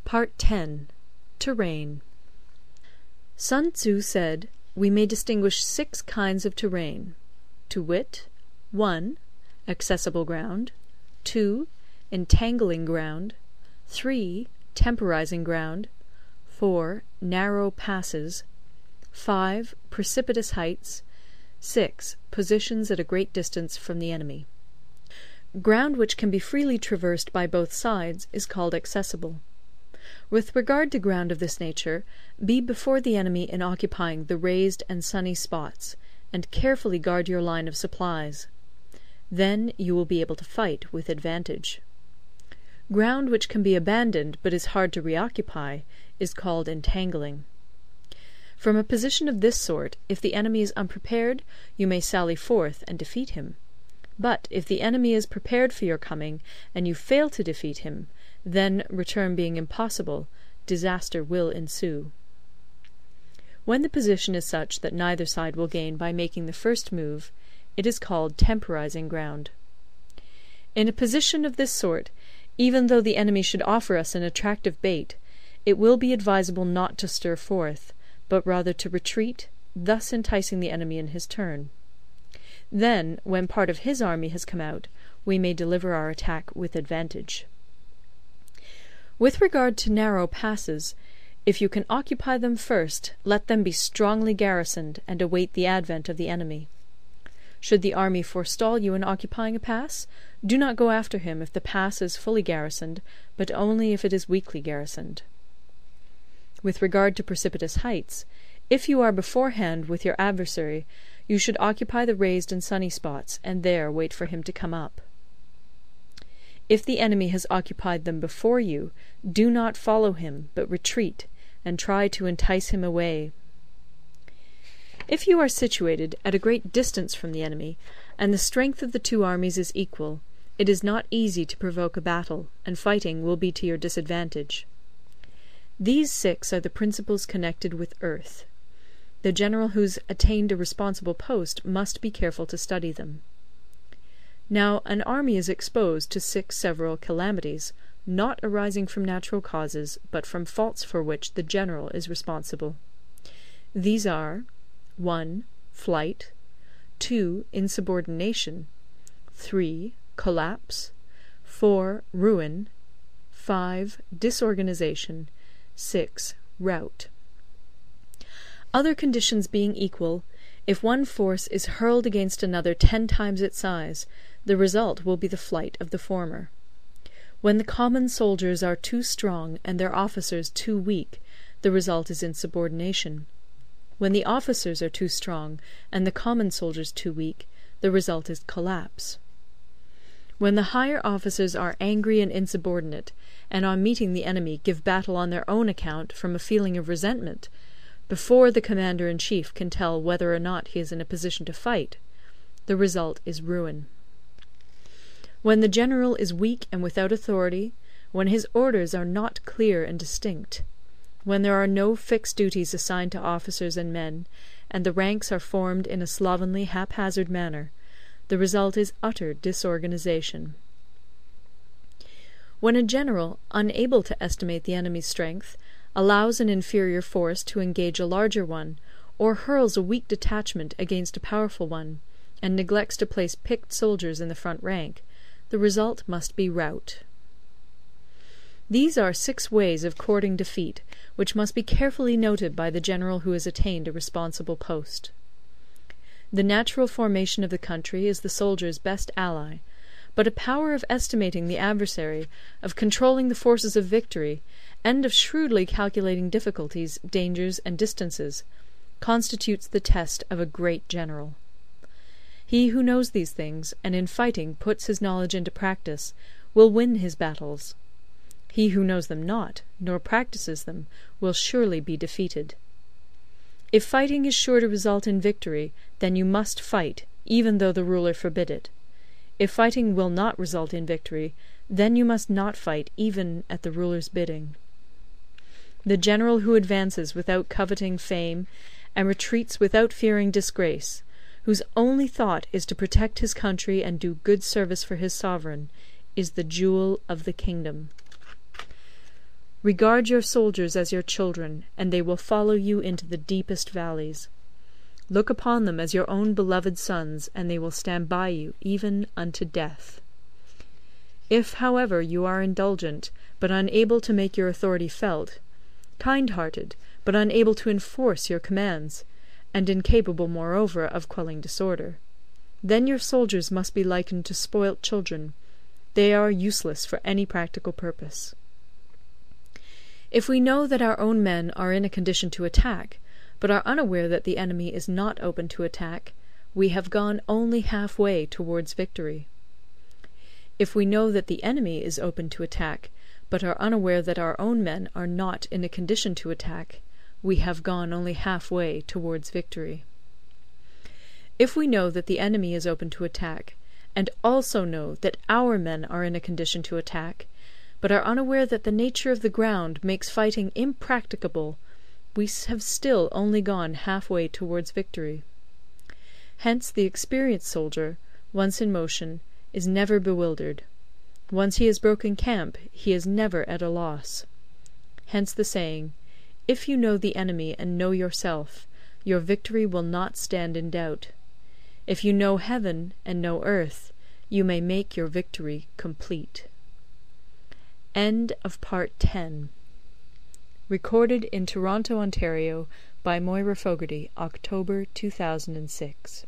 Part 10. Terrain. Sun Tzu said, we may distinguish 6 kinds of terrain, to wit, 1. Accessible ground, 2. Entangling ground, 3. Temporizing ground, 4. Narrow passes, 5. Precipitous heights, 6. Positions at a great distance from the enemy. Ground which can be freely traversed by both sides is called accessible. With regard to ground of this nature, be before the enemy in occupying the raised and sunny spots, and carefully guard your line of supplies. Then you will be able to fight with advantage. Ground which can be abandoned but is hard to reoccupy is called entangling. From a position of this sort, if the enemy is unprepared, you may sally forth and defeat him. But if the enemy is prepared for your coming, and you fail to defeat him, then, return being impossible, disaster will ensue. When the position is such that neither side will gain by making the first move, it is called temporizing ground. In a position of this sort, even though the enemy should offer us an attractive bait, it will be advisable not to stir forth, but rather to retreat, thus enticing the enemy in his turn. Then, when part of his army has come out, we may deliver our attack with advantage. With regard to narrow passes, if you can occupy them first, let them be strongly garrisoned, and await the advent of the enemy. Should the army forestall you in occupying a pass, do not go after him if the pass is fully garrisoned, but only if it is weakly garrisoned. With regard to precipitous heights, if you are beforehand with your adversary, you should occupy the raised and sunny spots, and there wait for him to come up. If the enemy has occupied them before you, do not follow him, but retreat, and try to entice him away. If you are situated at a great distance from the enemy, and the strength of the 2 armies is equal, it is not easy to provoke a battle, and fighting will be to your disadvantage. These 6 are the principles connected with earth. The general who's attained a responsible post must be careful to study them. Now, an army is exposed to 6 several calamities, not arising from natural causes, but from faults for which the general is responsible. These are 1. Flight, 2. Insubordination, 3. Collapse, 4. Ruin, 5. Disorganization, 6. Rout. Other conditions being equal, if one force is hurled against another 10 times its size, the result will be the flight of the former. When the common soldiers are too strong and their officers too weak, the result is insubordination. When the officers are too strong and the common soldiers too weak, the result is collapse. When the higher officers are angry and insubordinate, and on meeting the enemy give battle on their own account from a feeling of resentment, before the commander-in-chief can tell whether or not he is in a position to fight, the result is ruin. When the general is weak and without authority, when his orders are not clear and distinct, when there are no fixed duties assigned to officers and men, and the ranks are formed in a slovenly, haphazard manner, the result is utter disorganization. When a general, unable to estimate the enemy's strength, allows an inferior force to engage a larger one, or hurls a weak detachment against a powerful one, and neglects to place picked soldiers in the front rank, the result must be rout. These are 6 ways of courting defeat, which must be carefully noted by the general who has attained a responsible post. The natural formation of the country is the soldier's best ally, but a power of estimating the adversary, of controlling the forces of victory, and of shrewdly calculating difficulties, dangers, and distances, constitutes the test of a great general. He who knows these things, and in fighting puts his knowledge into practice, will win his battles. He who knows them not, nor practises them, will surely be defeated. If fighting is sure to result in victory, then you must fight, even though the ruler forbid it. If fighting will not result in victory, then you must not fight even at the ruler's bidding. The general who advances without coveting fame, and retreats without fearing disgrace, whose only thought is to protect his country and do good service for his sovereign, is the jewel of the kingdom. Regard your soldiers as your children, and they will follow you into the deepest valleys. Look upon them as your own beloved sons, and they will stand by you even unto death. If, however, you are indulgent, but unable to make your authority felt, kind-hearted, but unable to enforce your commands, and incapable, moreover, of quelling disorder, then your soldiers must be likened to spoilt children. They are useless for any practical purpose. If we know that our own men are in a condition to attack, but are unaware that the enemy is not open to attack, we have gone only half-way towards victory. If we know that the enemy is open to attack, but are unaware that our own men are not in a condition to attack, we have gone only half-way towards victory. If we know that the enemy is open to attack, and also know that our men are in a condition to attack, but are unaware that the nature of the ground makes fighting impracticable, we have still only gone half-way towards victory. Hence the experienced soldier, once in motion, is never bewildered. Once he has broken camp, he is never at a loss. Hence the saying, "If you know the enemy and know yourself, your victory will not stand in doubt. If you know heaven and know earth, you may make your victory complete." End of Part 10. Recorded in Toronto, Ontario by Moira Fogarty, October 2006.